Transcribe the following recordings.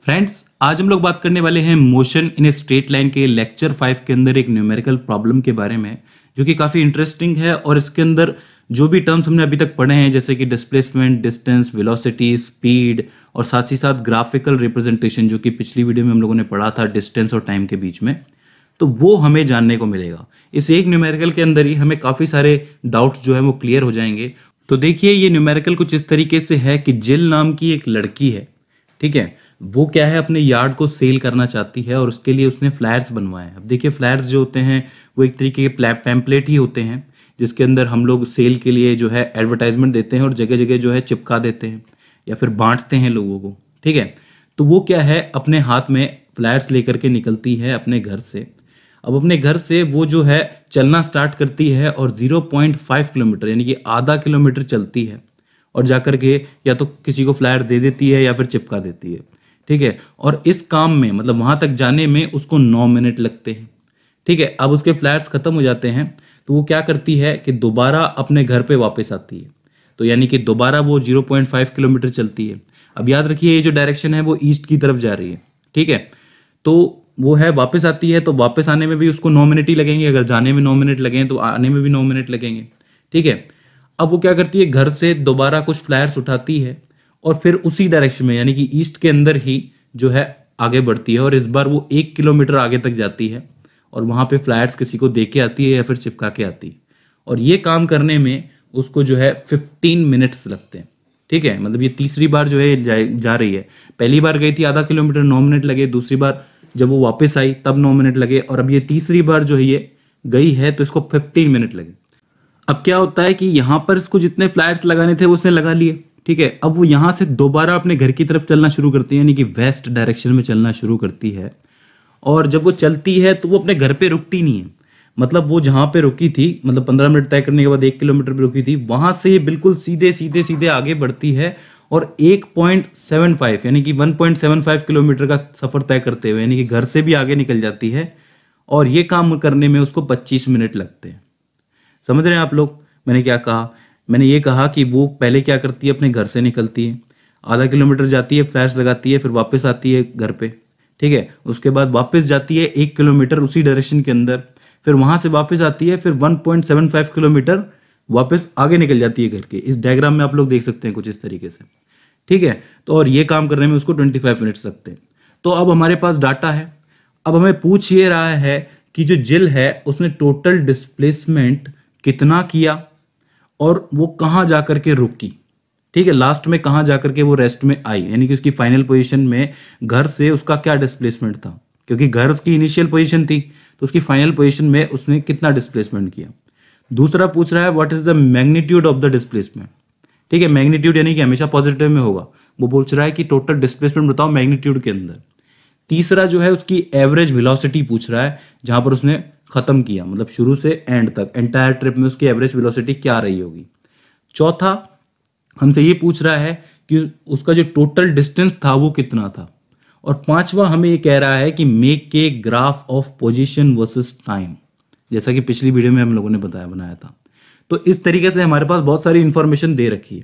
Friends, आज हम लोग बात करने वाले हैं motion in a straight line के लेक्चर 5 के अंदर एक न्यूमेरिकल प्रॉब्लम के बारे में, जो कि काफ़ी इंटरेस्टिंग है। और इसके अंदर जो भी टर्म्स हमने अभी तक पढ़े हैं, जैसे कि डिस्प्लेसमेंट, डिस्टेंस, वेलोसिटी, स्पीड और साथ ही साथ ग्राफिकल रिप्रेजेंटेशन, जो कि पिछली वीडियो में हम लोगों ने पढ़ा था डिस्टेंस और टाइम के बीच में, तो वो हमें जानने को मिलेगा। इस एक न्यूमेरिकल के अंदर ही हमें काफ़ी सारे डाउट्स जो है वो क्लियर हो जाएंगे। तो देखिए, ये न्यूमेरिकल कुछ इस तरीके से है कि जिल नाम की एक लड़की है, ठीक है। वो क्या है, अपने यार्ड को सेल करना चाहती है और उसके लिए उसने फ्लायर्स बनवाए हैं। अब देखिए, फ्लायर्स जो होते हैं वो एक तरीके के पैम्पलेट ही होते हैं, जिसके अंदर हम लोग सेल के लिए जो है एडवर्टाइजमेंट देते हैं और जगह जगह जो है चिपका देते हैं या फिर बांटते हैं लोगों को, ठीक है। तो वो क्या है, अपने हाथ में फ्लायर्स लेकर के निकलती है अपने घर से। अब अपने घर से वो जो है चलना स्टार्ट करती है और 0.5 किलोमीटर यानी कि आधा किलोमीटर चलती है और जाकर के या तो किसी को फ्लायर दे देती है या फिर चिपका देती है, ठीक है। और इस काम में मतलब वहां तक जाने में उसको 9 मिनट लगते हैं, ठीक है। अब उसके फ्लायर्स खत्म हो जाते हैं तो वो क्या करती है कि दोबारा अपने घर पे वापस आती है। तो यानी कि दोबारा वो 0.5 किलोमीटर चलती है। अब याद रखिए, ये जो डायरेक्शन है वो ईस्ट की तरफ जा रही है, ठीक है। तो वो है वापस आती है, तो वापस आने में भी उसको 9 मिनट ही लगेंगे। अगर जाने में 9 मिनट लगें तो आने में भी 9 मिनट लगेंगे, ठीक है। अब वो क्या करती है, घर से दोबारा कुछ फ्लायर्स उठाती है और फिर उसी डायरेक्शन में यानी कि ईस्ट के अंदर ही जो है आगे बढ़ती है। और इस बार वो 1 किलोमीटर आगे तक जाती है और वहाँ पे फ्लायर्स किसी को दे के आती है या फिर चिपका के आती है। और ये काम करने में उसको जो है 15 मिनट्स लगते हैं, ठीक है। मतलब ये तीसरी बार जो है जा रही है। पहली बार गई थी आधा किलोमीटर, 9 मिनट लगे। दूसरी बार जब वो वापस आई तब 9 मिनट लगे। और अब ये तीसरी बार जो है ये गई है तो इसको 15 मिनट लगे। अब क्या होता है कि यहाँ पर इसको जितने फ्लायर्स लगाने थे वो उसने लगा लिए, ठीक है। अब वो यहाँ से दोबारा अपने घर की तरफ चलना शुरू करती है, यानी कि वेस्ट डायरेक्शन में चलना शुरू करती है। और जब वो चलती है तो वो अपने घर पे रुकती नहीं है। मतलब वो जहाँ पे रुकी थी, मतलब 15 मिनट तय करने के बाद 1 किलोमीटर पे रुकी थी, वहां से बिल्कुल सीधे सीधे सीधे आगे बढ़ती है और 1.75 यानी कि 1.75 किलोमीटर का सफर तय करते हुए यानी कि घर से भी आगे निकल जाती है। और ये काम करने में उसको 25 मिनट लगते हैं। समझ रहे हैं आप लोग मैंने क्या कहा? मैंने ये कहा कि वो पहले क्या करती है, अपने घर से निकलती है, आधा किलोमीटर जाती है, फ्लैश लगाती है, फिर वापस आती है घर पे, ठीक है। उसके बाद वापस जाती है 1 किलोमीटर उसी डायरेक्शन के अंदर, फिर वहां से वापस आती है, फिर 1.75 किलोमीटर वापस आगे निकल जाती है घर के। इस डायग्राम में आप लोग देख सकते हैं कुछ इस तरीके से, ठीक है। तो और ये काम करने में उसको 25 मिनट्स लगते हैं। तो अब हमारे पास डाटा है। अब हमें पूछ ये रहा है कि जो जिल है उसने टोटल डिस्प्लेसमेंट कितना किया और वो कहाँ जाकर के रुकी, ठीक है। लास्ट में कहाँ जाकर के वो रेस्ट में आई, यानी कि उसकी फाइनल पोजीशन में घर से उसका क्या डिस्प्लेसमेंट था, क्योंकि घर उसकी इनिशियल पोजीशन थी, तो उसकी फाइनल पोजीशन में उसने कितना डिस्प्लेसमेंट किया। दूसरा पूछ रहा है what is the magnitude of the displacement, ठीक है। मैग्नीट्यूड यानी कि हमेशा पॉजिटिव में होगा। वो पूछ रहा है कि टोटल डिस्प्लेसमेंट बताओ मैग्नीट्यूड के अंदर। तीसरा जो है उसकी एवरेज वेलोसिटी पूछ रहा है, जहां पर उसने खत्म किया, मतलब शुरू से एंड तक एंटायर ट्रिप में उसकी एवरेज वेलोसिटी क्या रही होगी। चौथा हमसे ये पूछ रहा है कि उसका जो टोटल डिस्टेंस था वो कितना था। और पांचवा हमें ये कह रहा है कि make a graph of position versus time, जैसा कि पिछली वीडियो में हम लोगों ने बनाया था। तो इस तरीके से हमारे पास बहुत सारी इंफॉर्मेशन दे रखी है,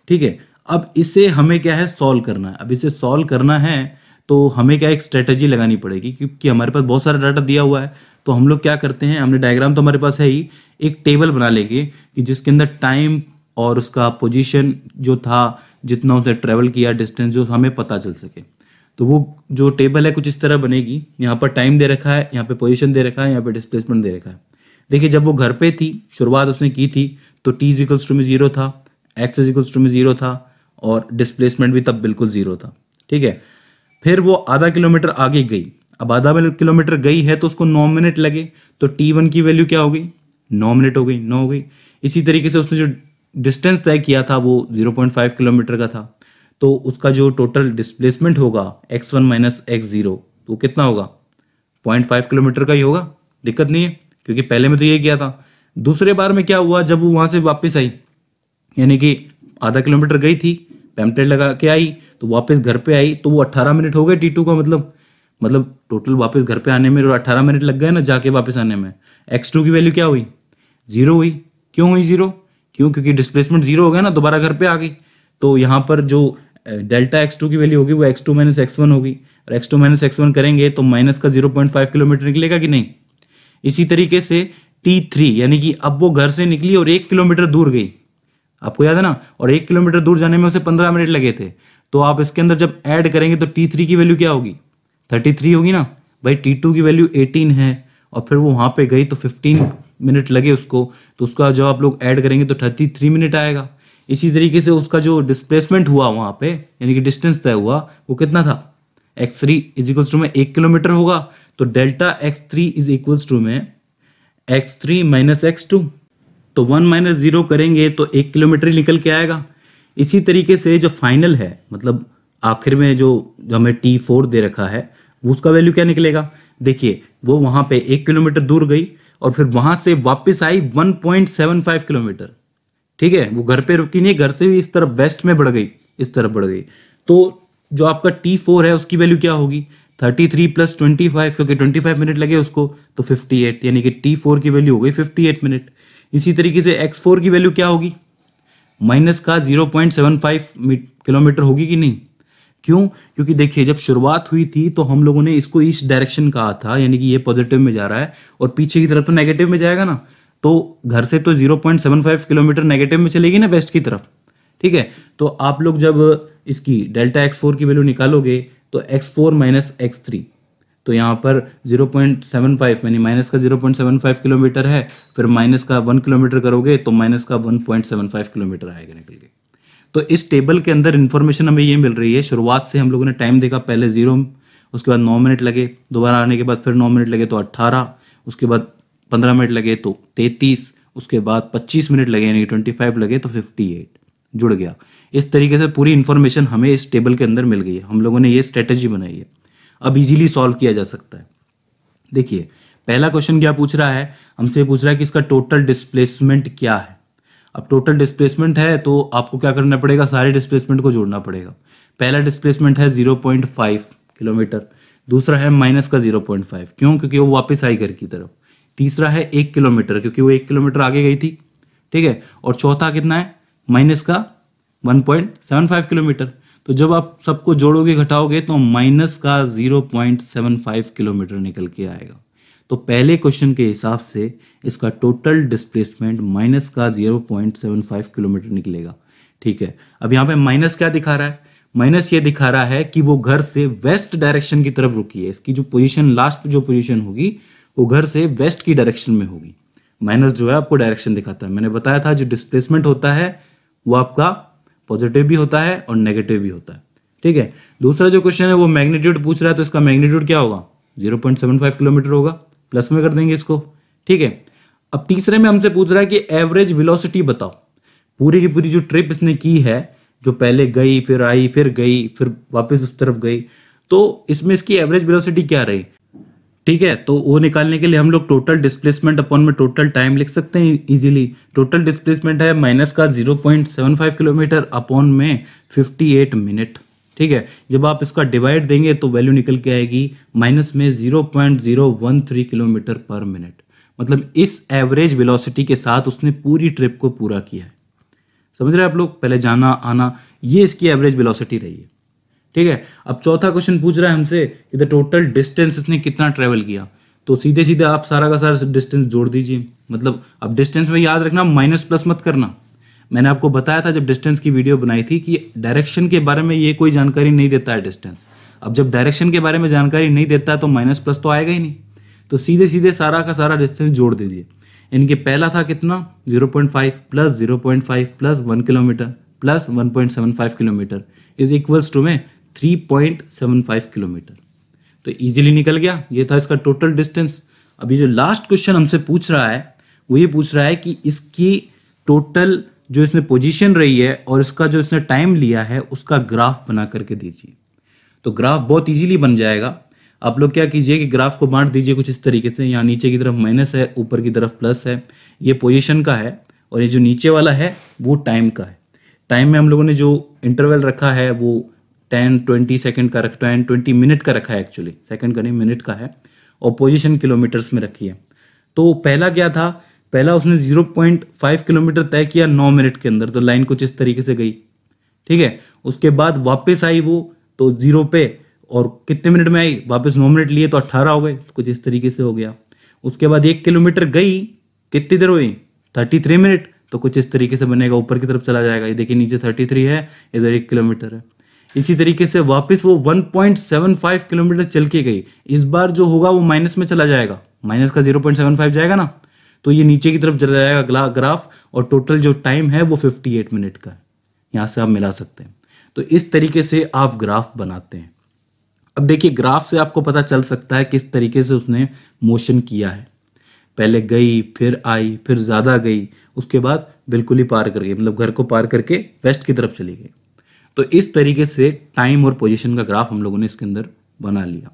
ठीक है। अब इसे हमें क्या है, सॉल्व करना है। अब इसे सॉल्व करना है तो हमें क्या एक स्ट्रेटजी लगानी पड़ेगी, क्योंकि हमारे पास बहुत सारा डाटा दिया हुआ है। तो हम लोग क्या करते हैं, हमने डायग्राम तो हमारे पास है ही, एक टेबल बना लेंगे कि जिसके अंदर टाइम और उसका पोजीशन जो था, जितना उसने ट्रेवल किया, डिस्टेंस जो हमें पता चल सके। तो वो जो टेबल है कुछ इस तरह बनेगी। यहाँ पर टाइम दे रखा है, यहाँ पे पोजीशन दे रखा है, यहाँ पे डिस्प्लेसमेंट दे रखा है। देखिए, जब वो घर पे थी, शुरुआत उसने की थी, तो t इक्वल्स टू में 0 था, x इक्वल्स टू में 0 था और डिस्प्लेसमेंट भी तब बिल्कुल 0 था, ठीक है। फिर वो आधा किलोमीटर आगे गई। अब आधा किलोमीटर गई है तो उसको 9 मिनट लगे, तो t1 की वैल्यू क्या हो गई, 9 मिनट हो गई, 9 हो गई। इसी तरीके से उसने जो डिस्टेंस तय किया था वो 0.5 किलोमीटर का था, तो उसका जो टोटल डिस्प्लेसमेंट होगा x1 माइनस x0 तो कितना होगा, 0.5 किलोमीटर का ही होगा। दिक्कत नहीं है, क्योंकि पहले में तो ये किया था। दूसरे बार में क्या हुआ, जब वो वहां से वापस आई, यानी कि आधा किलोमीटर गई थी, पैम्पलेट लगा के आई, तो वापस घर पे आई, तो वो 18 मिनट हो गए t2 का। मतलब टोटल वापस घर पे आने में 18 मिनट लग गए ना, जाके वापस आने में। x2 की वैल्यू क्या हुई, 0 हुई। क्यों हुई 0? क्योंकि डिस्प्लेसमेंट 0 हो गया ना, दोबारा घर पे आ गई। तो यहाँ पर जो डेल्टा x2 की वैल्यू होगी वो x2 माइनस x1 होगी, और x2 माइनस x1 करेंगे तो माइनस का 0.5 किलोमीटर निकलेगा कि नहीं। इसी तरीके से T3 यानी कि अब वो घर से निकली और 1 किलोमीटर दूर गई, आपको याद है ना, और 1 किलोमीटर दूर जाने में उसे 15 मिनट लगे थे। तो आप इसके अंदर जब ऐड करेंगे तो T3 की वैल्यू क्या होगी, 33 होगी ना भाई। T2 की वैल्यू 18 है और फिर वो वहाँ पे गई तो 15 मिनट लगे उसको, तो उसका जब आप लोग ऐड करेंगे तो 33 मिनट आएगा। इसी तरीके से उसका जो डिस्प्लेसमेंट हुआ वहाँ पे यानी कि डिस्टेंस तय हुआ वो कितना था, x3 इज इक्वल्स टू में 1 किलोमीटर होगा, तो delta x3 is equals to में x3 माइनस x2, तो 1 माइनस 0 करेंगे तो 1 किलोमीटर ही निकल के आएगा। इसी तरीके से जो फाइनल है मतलब आखिर में जो हमें T4 दे रखा है उसका वैल्यू क्या निकलेगा, देखिए वो वहाँ पे 1 किलोमीटर दूर गई और फिर वहाँ से वापस आई 1.75 किलोमीटर, ठीक है। वो घर पे रुकी नहीं, घर से भी इस तरफ वेस्ट में बढ़ गई, इस तरफ बढ़ गई। तो जो आपका T4 है उसकी वैल्यू क्या होगी, 33 प्लस 25, क्योंकि 25 मिनट लगे उसको तो 58, यानी कि T4 की वैल्यू हो गई 58 मिनट। इसी तरीके से x4 की वैल्यू क्या होगी, माइनस का 0.75 किलोमीटर होगी कि नहीं। क्यों, क्योंकि देखिए जब शुरुआत हुई थी तो हम लोगों ने इसको इस डायरेक्शन कहा था, यानी कि ये पॉजिटिव में जा रहा है और पीछे की तरफ तो नेगेटिव में जाएगा ना, तो घर से तो 0.75 किलोमीटर नेगेटिव में चलेगी ना वेस्ट की तरफ, ठीक है। तो आप लोग जब इसकी डेल्टा x4 की वैल्यू निकालोगे तो x4 माइनस x3, तो यहाँ पर 0.75 यानी माइनस का 0.75 किलोमीटर है, फिर माइनस का 1 किलोमीटर करोगे तो माइनस का 1.75 किलोमीटर आएगा निकल के। तो इस टेबल के अंदर इन्फॉर्मेशन हमें ये मिल रही है, शुरुआत से हम लोगों ने टाइम देखा, पहले 0, उसके बाद 9 मिनट लगे, दोबारा आने के बाद फिर 9 मिनट लगे तो 18, उसके बाद 15 मिनट लगे तो 33, उसके बाद 25 मिनट लगे यानी 25 लगे तो 58 जुड़ गया। इस तरीके से पूरी इन्फॉर्मेशन हमें इस टेबल के अंदर मिल गई है, हम लोगों ने ये स्ट्रेटेजी बनाई है, अब इजीली सॉल्व किया जा सकता है। देखिए पहला क्वेश्चन क्या पूछ रहा है, हमसे पूछ रहा है कि इसका टोटल डिस्प्लेसमेंट क्या है। अब टोटल डिस्प्लेसमेंट है तो आपको क्या करना पड़ेगा, सारे डिस्प्लेसमेंट को जोड़ना पड़ेगा। पहला डिस्प्लेसमेंट है 0.5 किलोमीटर, दूसरा है माइनस का 0.5, क्यों, क्योंकि वो वापस आई घर की तरफ। तीसरा है 1 किलोमीटर, क्योंकि वो 1 किलोमीटर आगे गई थी, ठीक है। और चौथा कितना है, माइनस का 1.75 किलोमीटर। तो जब आप सबको जोड़ोगे घटाओगे तो माइनस का 0.75 किलोमीटर निकल के आएगा। तो पहले क्वेश्चन के हिसाब से इसका टोटल डिस्प्लेसमेंट माइनस का 0.75 किलोमीटर निकलेगा, ठीक है। अब यहाँ पे माइनस क्या दिखा रहा है, माइनस ये दिखा रहा है कि वो घर से वेस्ट डायरेक्शन की तरफ रुकी है। इसकी जो पोजीशन, लास्ट जो पोजीशन होगी वो घर से वेस्ट की डायरेक्शन में होगी। माइनस जो है आपको डायरेक्शन दिखाता है, मैंने बताया था जो डिस्प्लेसमेंट होता है वो आपका पॉजिटिव भी होता है और नेगेटिव भी होता है, ठीक है। दूसरा जो क्वेश्चन है वो मैग्नीट्यूड पूछ रहा है, तो इसका मैग्नीट्यूड क्या होगा, 0.75 किलोमीटर होगा, प्लस में कर देंगे इसको, ठीक है। अब तीसरे में हमसे पूछ रहा है कि एवरेज वेलोसिटी बताओ। पूरी की पूरी जो ट्रिप इसने की है, जो पहले गई फिर आई फिर गई फिर वापस उस तरफ गई, तो इसमें इसकी एवरेज वेलोसिटी क्या रही, ठीक है। तो वो निकालने के लिए हम लोग टोटल डिस्प्लेसमेंट अपॉन में टोटल टाइम लिख सकते हैं इजीली। टोटल डिस्प्लेसमेंट है माइनस का 0.75 किलोमीटर अपॉन में 58 मिनट, ठीक है। जब आप इसका डिवाइड देंगे तो वैल्यू निकल के आएगी माइनस में 0.013 किलोमीटर पर मिनट। मतलब इस एवरेज वेलोसिटी के साथ उसने पूरी ट्रिप को पूरा किया है, समझ रहे हैं आप लोग, पहले जाना आना, ये इसकी एवरेज वेलोसिटी रही है, ठीक है। अब चौथा क्वेश्चन पूछ रहा है हमसे कि द टोटल डिस्टेंस इसने कितना ट्रेवल किया। तो सीधे सीधे आप सारा का सारा डिस्टेंस जोड़ दीजिए। मतलब अब डिस्टेंस में याद रखना माइनस प्लस मत करना। मैंने आपको बताया था जब डिस्टेंस की वीडियो बनाई थी कि डायरेक्शन के बारे में ये कोई जानकारी नहीं देता है डिस्टेंस। अब जब डायरेक्शन के बारे में जानकारी नहीं देता है तो माइनस प्लस तो आएगा ही नहीं, तो सीधे सीधे सारा का सारा डिस्टेंस जोड़ दीजिए। इनके पहला था कितना, 0.5 plus 0.5 plus 1 kilometre plus 1.75 kilometre is equals to में 3.75 किलोमीटर। तो इजीली निकल गया, ये था इसका टोटल डिस्टेंस। अभी जो लास्ट क्वेश्चन हमसे पूछ रहा है वो ये पूछ रहा है कि इसकी टोटल जो इसने पोजीशन रही है और इसका जो इसने टाइम लिया है उसका ग्राफ बना करके दीजिए। तो ग्राफ बहुत इजीली बन जाएगा। आप लोग क्या कीजिए कि ग्राफ को बांट दीजिए कुछ इस तरीके से, यहाँ नीचे की तरफ माइनस है, ऊपर की तरफ प्लस है, ये पोजीशन का है, और ये जो नीचे वाला है वो टाइम का है। टाइम में हम लोगों ने जो इंटरवल रखा है वो 10-20 सेकंड का रखा है, 20 मिनट का रखा है, एक्चुअली सेकंड का नहीं मिनट का है, और पोजीशन किलोमीटर्स में रखी है। तो पहला क्या था, पहला उसने 0.5 किलोमीटर तय किया 9 मिनट के अंदर, तो लाइन कुछ इस तरीके से गई, ठीक है। उसके बाद वापस आई वो तो 0 पे, और कितने मिनट में आई, वापस 9 मिनट लिए तो 18 हो गए, कुछ इस तरीके से हो गया। उसके बाद 1 किलोमीटर गई, कितनी देर हुई, 33 मिनट, तो कुछ इस तरीके से बनेगा, ऊपर की तरफ चला जाएगा। ये देखिए नीचे 33 है, इधर 1 किलोमीटर है। इसी तरीके से वापस वो 1.75 किलोमीटर चल के गई। इस बार जो होगा वो माइनस में चला जाएगा, माइनस का 0.75 जाएगा ना, तो ये नीचे की तरफ चला जाएगा ग्राफ, और टोटल जो टाइम है वो 58 मिनट का है। यहाँ से आप मिला सकते हैं। तो इस तरीके से आप ग्राफ बनाते हैं। अब देखिए ग्राफ से आपको पता चल सकता है किस तरीके से उसने मोशन किया है। पहले गई, फिर आई, फिर ज़्यादा गई, उसके बाद बिल्कुल ही पार कर गई, मतलब घर को पार करके वेस्ट की तरफ चली गई। तो इस तरीके से टाइम और पोजीशन का ग्राफ हम लोगों ने इसके अंदर बना लिया।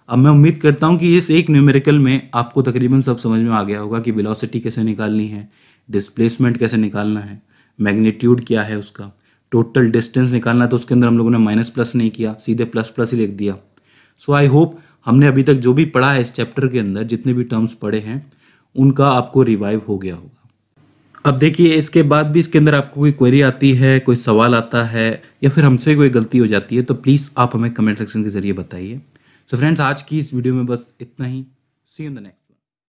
अब मैं उम्मीद करता हूँ कि इस एक न्यूमेरिकल में आपको तकरीबन सब समझ में आ गया होगा कि वेलोसिटी कैसे निकालनी है, डिस्प्लेसमेंट कैसे निकालना है, मैग्नीट्यूड क्या है उसका, टोटल डिस्टेंस निकालना है, तो उसके अंदर हम लोगों ने माइनस प्लस नहीं किया, सीधे प्लस प्लस ही लिख दिया। सो आई होप हमने अभी तक जो भी पढ़ा है इस चैप्टर के अंदर, जितने भी टर्म्स पढ़े हैं, उनका आपको रिवाइव हो गया होगा। अब देखिए इसके बाद भी इसके अंदर आपको कोई क्वेरी आती है, कोई सवाल आता है, या फिर हमसे कोई गलती हो जाती है, तो प्लीज़ आप हमें कमेंट सेक्शन के जरिए बताइए। सो फ्रेंड्स, आज की इस वीडियो में बस इतना ही। सी यू इन द नेक्स्ट।